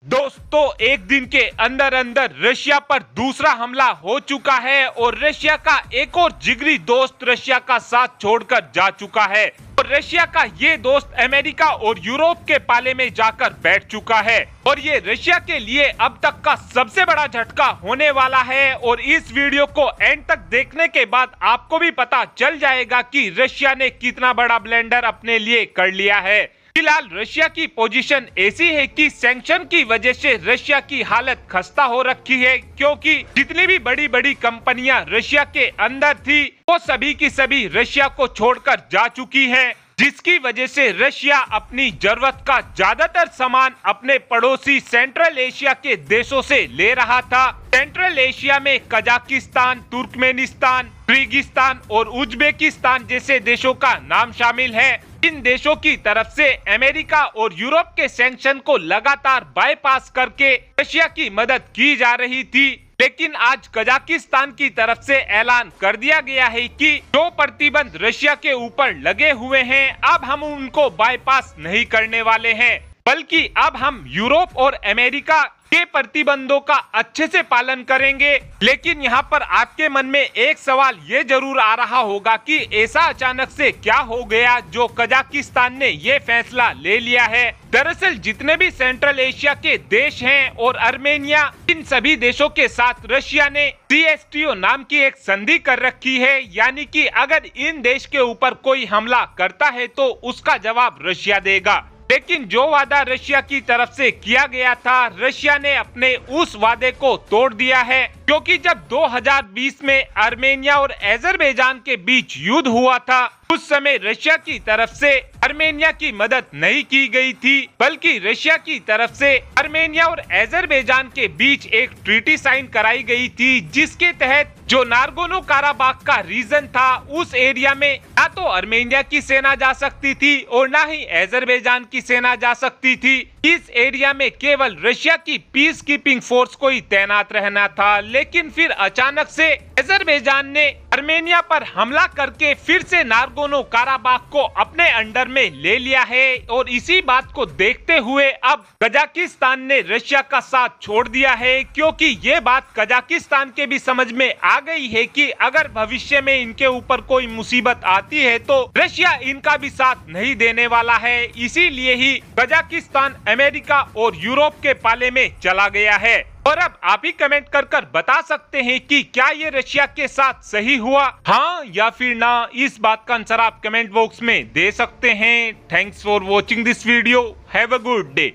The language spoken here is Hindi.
दोस्तों, एक दिन के अंदर अंदर रशिया पर दूसरा हमला हो चुका है और रशिया का एक और जिगरी दोस्त रशिया का साथ छोड़कर जा चुका है और रशिया का ये दोस्त अमेरिका और यूरोप के पाले में जाकर बैठ चुका है और ये रशिया के लिए अब तक का सबसे बड़ा झटका होने वाला है। और इस वीडियो को एंड तक देखने के बाद आपको भी पता चल जाएगा कि रशिया ने कितना बड़ा ब्लेंडर अपने लिए कर लिया है। फिलहाल रशिया की पोजीशन ऐसी है कि सैंक्शन की वजह से रशिया की हालत खस्ता हो रखी है, क्योंकि जितनी भी बड़ी बड़ी कंपनियां रशिया के अंदर थी वो सभी की सभी रशिया को छोड़कर जा चुकी हैं, जिसकी वजह से रशिया अपनी जरूरत का ज्यादातर सामान अपने पड़ोसी सेंट्रल एशिया के देशों से ले रहा था। सेंट्रल एशिया में कजाकिस्तान, तुर्कमेनिस्तान, किर्गिस्तान और उज्बेकिस्तान जैसे देशों का नाम शामिल है। इन देशों की तरफ से अमेरिका और यूरोप के सैंक्शन को लगातार बाईपास करके रशिया की मदद की जा रही थी, लेकिन आज कजाकिस्तान की तरफ से ऐलान कर दिया गया है कि जो प्रतिबंध रशिया के ऊपर लगे हुए हैं अब हम उनको बाईपास नहीं करने वाले हैं, बल्कि अब हम यूरोप और अमेरिका के प्रतिबंधों का अच्छे से पालन करेंगे। लेकिन यहाँ पर आपके मन में एक सवाल ये जरूर आ रहा होगा कि ऐसा अचानक से क्या हो गया जो कजाकिस्तान ने ये फैसला ले लिया है। दरअसल जितने भी सेंट्रल एशिया के देश हैं और आर्मेनिया, इन सभी देशों के साथ रशिया ने CSTO नाम की एक संधि कर रखी है, यानी कि अगर इन देश के ऊपर कोई हमला करता है तो उसका जवाब रशिया देगा। लेकिन जो वादा रशिया की तरफ से किया गया था, रशिया ने अपने उस वादे को तोड़ दिया है, क्योंकि जब 2020 में आर्मेनिया और अजरबैजान के बीच युद्ध हुआ था उस समय रशिया की तरफ से आर्मेनिया की मदद नहीं की गई थी, बल्कि रशिया की तरफ से आर्मेनिया और अजरबैजान के बीच एक ट्रीटी साइन कराई गई थी, जिसके तहत जो नागोर्नो काराबाख का रीजन था उस एरिया में ना तो आर्मेनिया की सेना जा सकती थी और ना ही अजरबैजान की सेना जा सकती थी। इस एरिया में केवल रशिया की पीस कीपिंग फोर्स को ही तैनात रहना था। लेकिन फिर अचानक से अजरबैजान ने आर्मेनिया पर हमला करके फिर से नागोर्नो काराबाख को अपने अंडर में ले लिया है और इसी बात को देखते हुए अब कजाकिस्तान ने रशिया का साथ छोड़ दिया है, क्योंकि ये बात कजाकिस्तान के भी समझ में आ गई है कि अगर भविष्य में इनके ऊपर कोई मुसीबत आती है तो रशिया इनका भी साथ नहीं देने वाला है। इसीलिए ही कजाकिस्तान अमेरिका और यूरोप के पाले में चला गया है। और अब आप ही कमेंट कर बता सकते हैं कि क्या ये रशिया के साथ सही हुआ, हाँ या फिर ना। इस बात का आंसर आप कमेंट बॉक्स में दे सकते हैं। Thanks for watching this video. Have a good day.